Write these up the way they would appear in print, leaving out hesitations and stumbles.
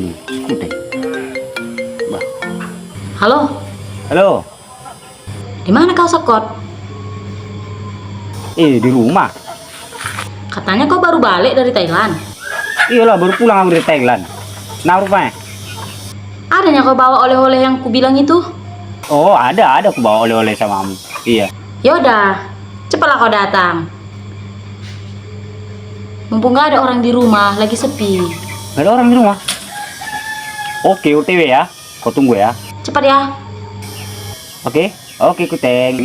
nih, Kuteng. Bah. Halo, Halo, di mana kau Sekot? di rumah. Katanya kau baru balik dari Thailand. Iyalah, baru pulang aku dari Thailand. Nah, rupanya. Adanya kau bawa oleh-oleh yang kubilang itu? Oh, ada aku bawa oleh-oleh sama kamu. Iya. Yaudah, cepatlah kau datang. Mumpung gak ada orang di rumah, lagi sepi. Gak ada orang di rumah. Oke, OTW ya. Kau tunggu ya. Cepat ya. Oke, oke Kuteng.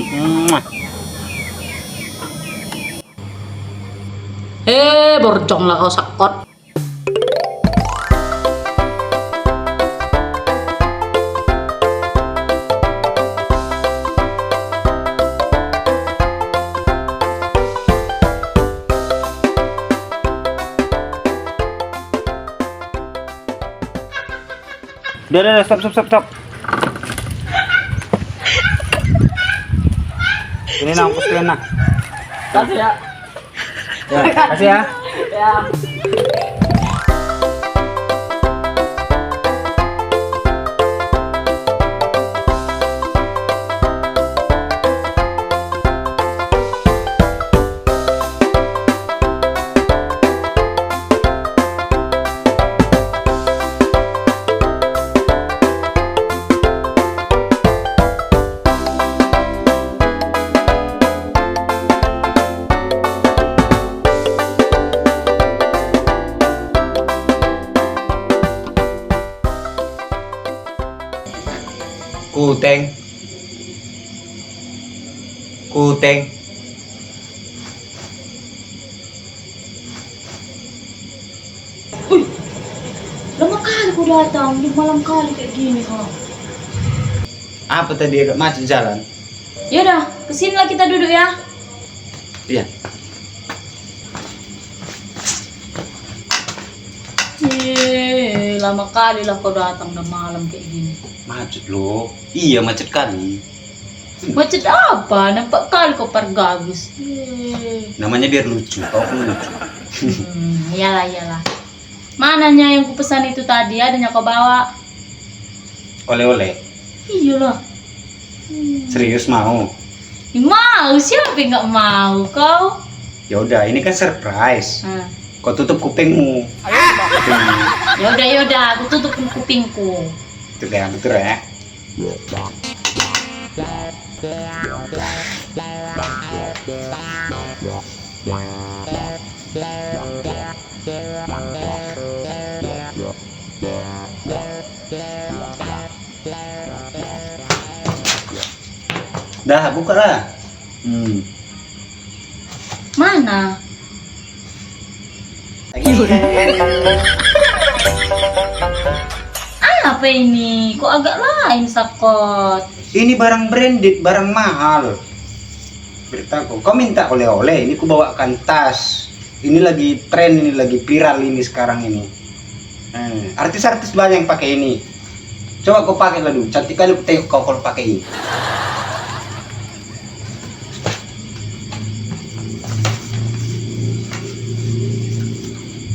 Borjonglah kau Sekot. Udah, stop. Ini nang pesen nah. Kasih ya. Ya, kasih ya. Ya. Kuteng. Lama kali kau datang, di malam kali kayak gini kau. Apa tadi agak macet jalan? Yaudah, kesinilah kita duduk ya. Iya. Lama kali lah kau datang udah malam kayak gini. Macet loh. Iya, macet kali. Macet apa? Nampak kali kau pergagus. Namanya biar lucu. Kau pun lucu. Iyalah. Mananya yang kupesan itu tadi, adanya kau bawa? Oleh-oleh. Iyalah. Serius mau? Mau, siapa yang nggak mau kau? Ya udah, ini kan surprise. Kau tutup kupingmu. Yaudah, aku tutup kupingku. Itu kayak betul ya. Dah, buka lah. Mana? Apa ini? Kok agak lain Sekot? Ini barang branded, barang mahal. Beritahu, kau minta oleh-oleh, ini ku bawakan tas. Ini lagi tren, ini lagi viral ini sekarang ini. Artis-artis banyak yang pakai ini. Coba kau pakai lah dulu, cantik kali aku tengok kau kalau pakai ini.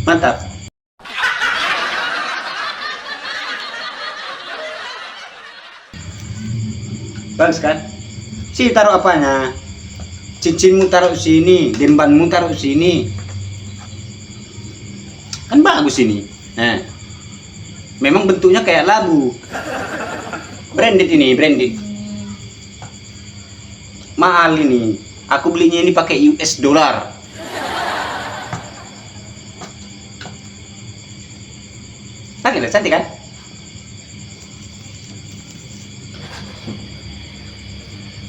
Mantap. Bagus kan? Si taruh apanya? Cincinmu taruh sini, dembanmu taruh sini. Kan bagus ini. Nah. Memang bentuknya kayak labu. Branded ini, branded. Mahal ini. Aku belinya ini pakai US dollar. Pakai lah, cantik kan?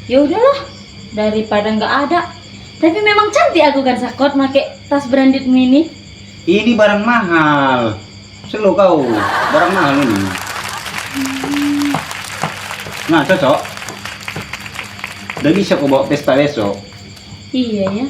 Ya udahlah, daripada nggak ada. Tapi memang cantik aku kan Sekot pakai tas branded mini. Ini barang mahal. Selo kau, barang mahal ini. Nah, cocok. Udah bisa kau bawa pesta besok. Iya ya.